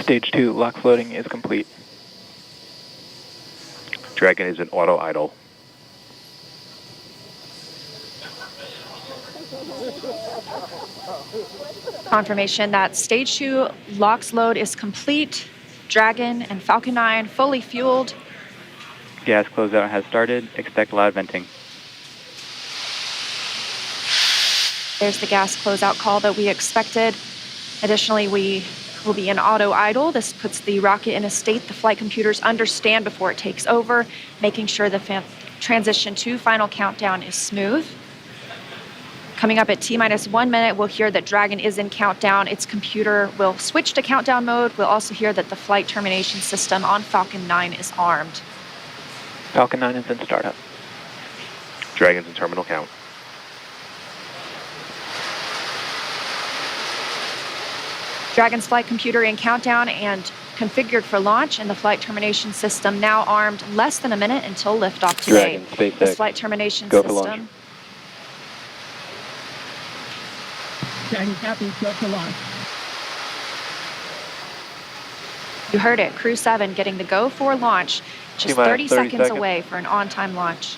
Stage 2 lock floating is complete. Dragon is in auto idle. Confirmation that stage 2 LOX load is complete. Dragon and Falcon 9 fully fueled. Gas closeout has started. Expect loud venting. There's the gas closeout call that we expected. Additionally, we will be in auto idle. This puts the rocket in a state the flight computers understand before it takes over, making sure the transition to final countdown is smooth. Coming up at T-minus 1 minute, we'll hear that Dragon is in countdown. Its computer will switch to countdown mode. We'll also hear that the flight termination system on Falcon 9 is armed. Falcon 9 is in startup. Dragon's in terminal count. Dragon's flight computer in countdown and configured for launch, and the flight termination system now armed. Less than a minute until liftoff today. Dragon, SpaceX. This flight termination Go for system. launch. Dragon copy, go for launch. You heard it, crew-7 getting the go for launch, just 30 seconds away for an on-time launch.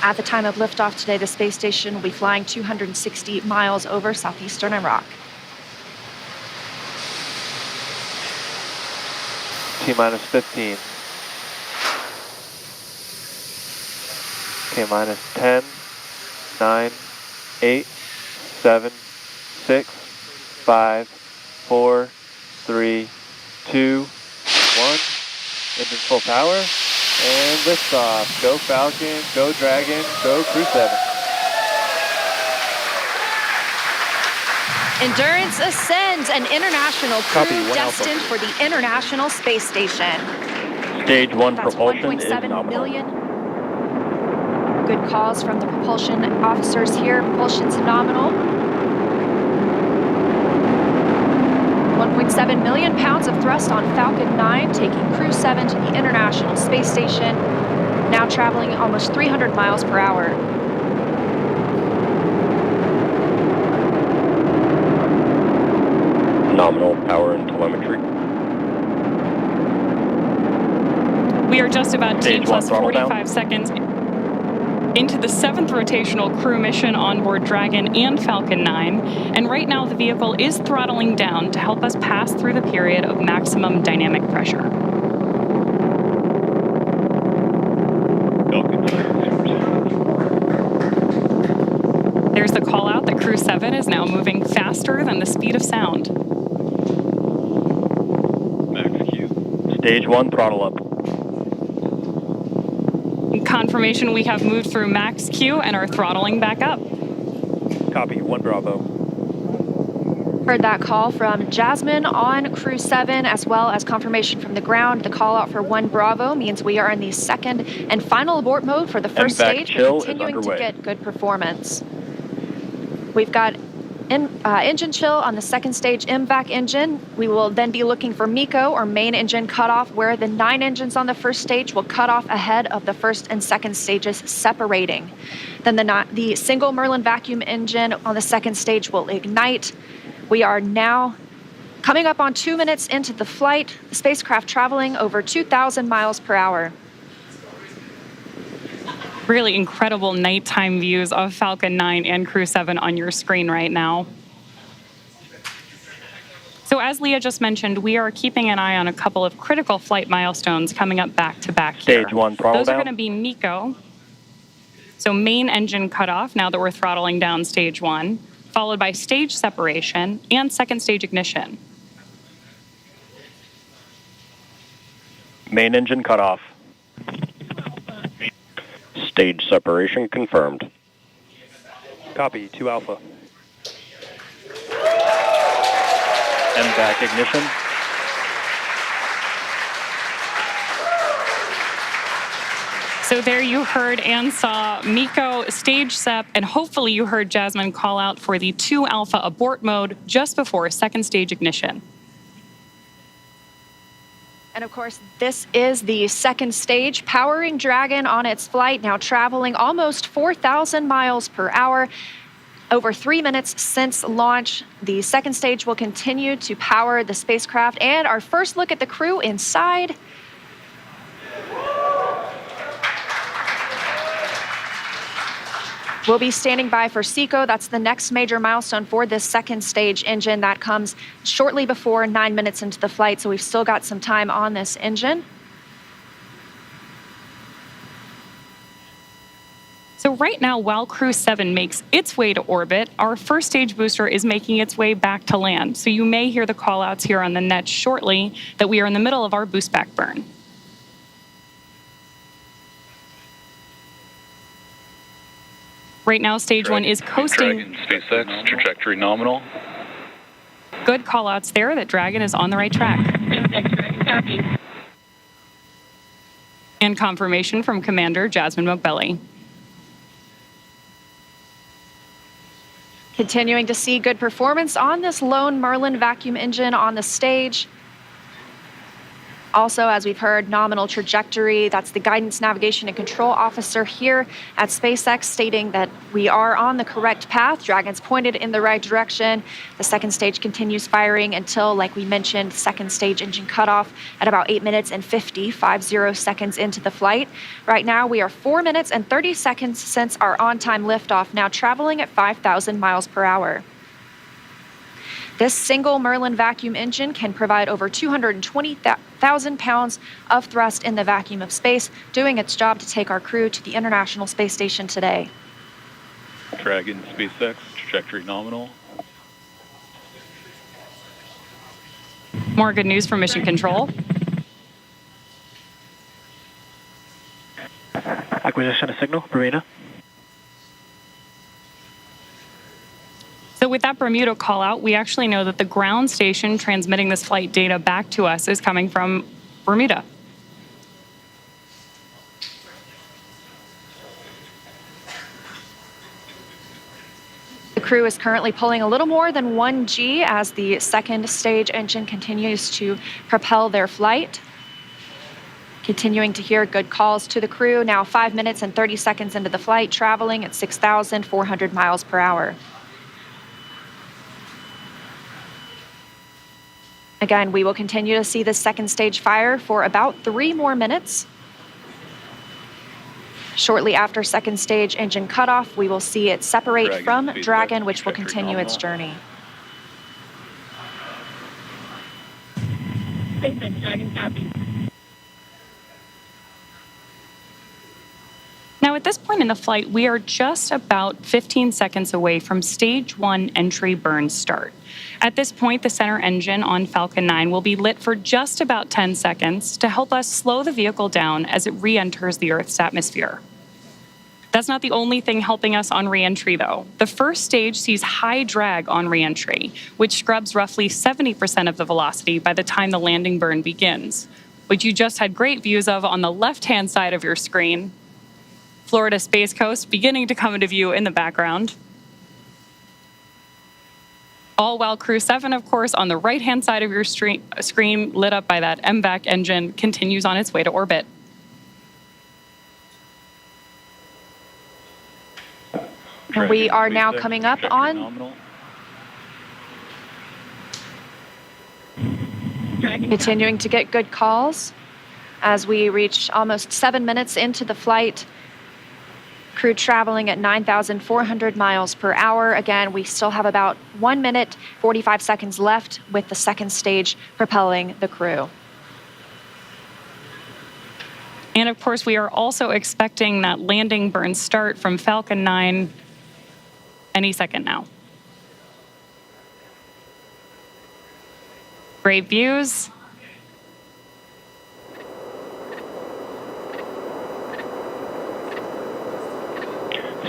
At the time of liftoff today, the space station will be flying 260 miles over southeastern Iraq. T-minus 15. K-minus 10, 9, 8, 7, 6, 5, 4, 3, 2, 1. Engine full power, and liftoff. Go Falcon, go Dragon, go crew-7. Endurance ascends, an international crew Copy, 1 destined for the International Space Station. Stage 1 That's propulsion is 1.7 nominal. million. Good calls from the propulsion officers here. Propulsion's nominal. 1.7 million pounds of thrust on Falcon 9, taking crew-7 to the International Space Station, now traveling almost 300 miles per hour. Nominal power and telemetry. We are just about T Stage 1 plus throttle 45 down. seconds into the 7th rotational crew mission on board Dragon and Falcon 9, and right now the vehicle is throttling down to help us pass through the period of maximum dynamic pressure. There's the call out that crew-7 is now moving faster than the speed of sound. Max Q. Stage 1 throttle up. Confirmation we have moved through max Q and are throttling back up. Copy, 1 Bravo. Heard that call from Jasmine on crew-7, as well as confirmation from the ground. The call out for 1 Bravo means we are in the second and final abort mode for the first stage, but continuing to get good performance. We've got engine chill on the second stage MVAC engine. We will then be looking for MECO, or main engine cutoff, where the 9 engines on the first stage will cut off ahead of the first and second stages separating. Then the single Merlin vacuum engine on the second stage will ignite. We are now coming up on 2 minutes into the flight, the spacecraft traveling over 2,000 miles per hour. Really incredible nighttime views of Falcon 9 and crew-7 on your screen right now. So as Leah just mentioned, we are keeping an eye on a couple of critical flight milestones coming up back to back here. Stage 1 throttle Those down. are going to be MECO. So main engine cutoff, now that we're throttling down stage 1, followed by stage separation and second stage ignition. Main engine cut off. Stage separation confirmed. Copy, 2 Alpha. MVAC ignition. So there you heard and saw MECO, stage sep, and hopefully you heard Jasmine call out for the 2 Alpha abort mode just before second stage ignition. And of course, this is the second stage, powering Dragon on its flight, now traveling almost 4,000 miles per hour. Over 3 minutes since launch, the second stage will continue to power the spacecraft. And our first look at the crew inside. We'll be standing by for SECO. That's the next major milestone for this second stage engine. That comes shortly before 9 minutes into the flight, so we've still got some time on this engine. So right now, while crew-7 makes its way to orbit, our first stage booster is making its way back to land. So you may hear the call-outs here on the net shortly that we are in the middle of our boost back burn. Right now, stage 1 is coasting. Dragon, SpaceX, trajectory nominal. Good call-outs there that Dragon is on the right track. And confirmation from Commander Jasmine Mogbelli. Continuing to see good performance on this lone Merlin vacuum engine on the stage. Also, as we've heard, nominal trajectory. That's the guidance, navigation, and control officer here at SpaceX stating that we are on the correct path. Dragon's pointed in the right direction. The second stage continues firing until, like we mentioned, second stage engine cutoff at about 8 minutes and 50 seconds into the flight. Right now, we are 4 minutes and 30 seconds since our on-time liftoff, now traveling at 5,000 miles per hour. This single Merlin vacuum engine can provide over 220,000 pounds of thrust in the vacuum of space, doing its job to take our crew to the International Space Station today. Dragon, SpaceX, trajectory nominal. More good news from Mission Control. Acquisition of signal, Bermuda. So with that Bermuda call out, we actually know that the ground station transmitting this flight data back to us is coming from Bermuda. The crew is currently pulling a little more than 1 G as the second stage engine continues to propel their flight. Continuing to hear good calls to the crew, now 5 minutes and 30 seconds into the flight, traveling at 6,400 miles per hour. Again, we will continue to see the second stage fire for about 3 more minutes. Shortly after second stage engine cutoff, we will see it separate from Dragon, which will continue its journey. SpaceX Dragon copy. Now, at this point in the flight, we are just about 15 seconds away from stage 1 entry burn start. At this point, the center engine on Falcon 9 will be lit for just about 10 seconds to help us slow the vehicle down as it re-enters the Earth's atmosphere. That's not the only thing helping us on re-entry, though. The first stage sees high drag on re-entry, which scrubs roughly 70% of the velocity by the time the landing burn begins, which you just had great views of on the left-hand side of your screen. Florida Space Coast beginning to come into view in the background. All while crew-7, of course, on the right-hand side of your screen, lit up by that MVAC engine, continues on its way to orbit. And we are now coming up on continuing to get good calls as we reach almost 7 minutes into the flight. Crew traveling at 9,400 miles per hour. Again, we still have about 1 minute, 45 seconds left with the second stage propelling the crew. And of course, we are also expecting that landing burn start from Falcon 9 any second now. Great views.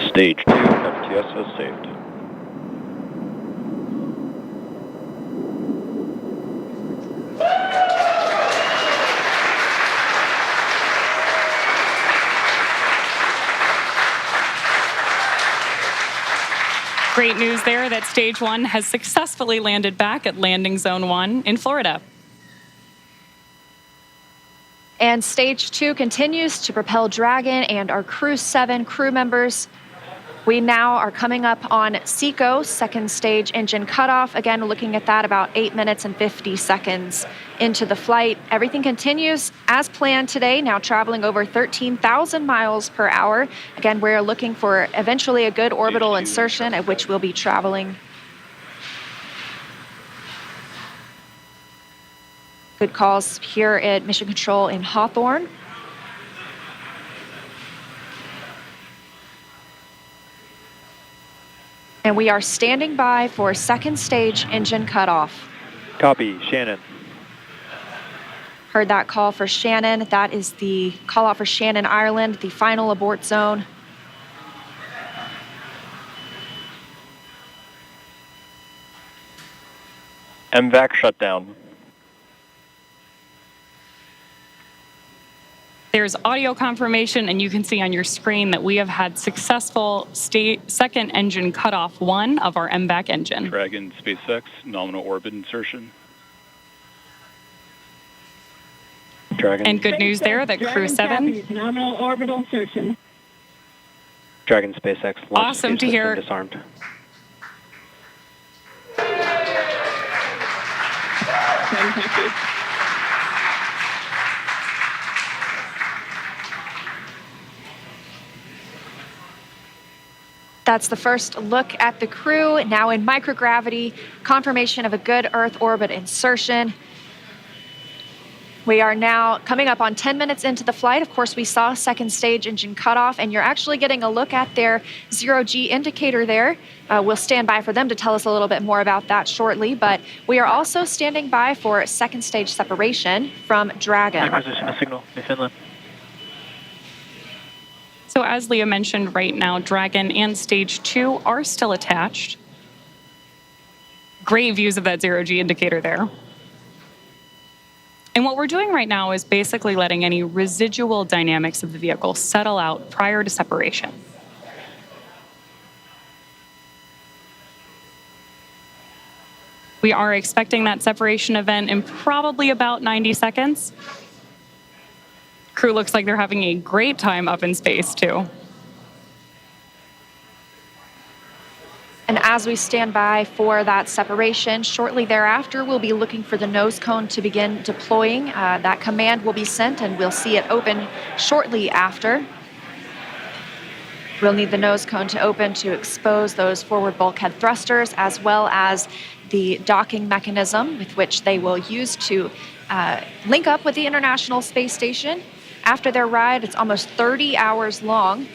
Stage 2, FTS is saved. Great news there that stage 1 has successfully landed back at landing zone 1 in Florida. And stage 2 continues to propel Dragon and our crew-7 crew members. We now are coming up on SECO, second stage engine cutoff. Again, looking at that about 8 minutes and 50 seconds into the flight. Everything continues as planned today, now traveling over 13,000 miles per hour. Again, we're looking for eventually a good orbital insertion at which we'll be traveling. Good calls here at Mission Control in Hawthorne. And we are standing by for second stage engine cutoff. Copy, Shannon. Heard that call for Shannon. That is the call out for Shannon, Ireland, the final abort zone. MVAC shutdown. There's audio confirmation, and you can see on your screen that we have had successful second engine cutoff 1 of our MVAC engine. Dragon, SpaceX, nominal orbit insertion. Dragon. And good news there that Dragon crew-7. copies, nominal orbital insertion. Dragon, SpaceX. Launch Awesome speed to hear. system disarmed. Dragon copies. That's the first look at the crew, now in microgravity, confirmation of a good Earth orbit insertion. We are now coming up on 10 minutes into the flight. Of course, we saw second stage engine cutoff, and you're actually getting a look at their zero-G indicator there. We'll stand by for them to tell us a little bit more about that shortly, but we are also standing by for second stage separation from Dragon. Acquisition of signal, Newfoundland. So as Leah mentioned, right now, Dragon and Stage 2 are still attached. Great views of that zero-G indicator there. And what we're doing right now is basically letting any residual dynamics of the vehicle settle out prior to separation. We are expecting that separation event in probably about 90 seconds. Crew looks like they're having a great time up in space, too. And as we stand by for that separation, shortly thereafter, we'll be looking for the nose cone to begin deploying. That command will be sent, and we'll see it open shortly after. We'll need the nose cone to open to expose those forward bulkhead thrusters, as well as the docking mechanism with which they will use to link up with the International Space Station. After their ride, it's almost 30 hours long.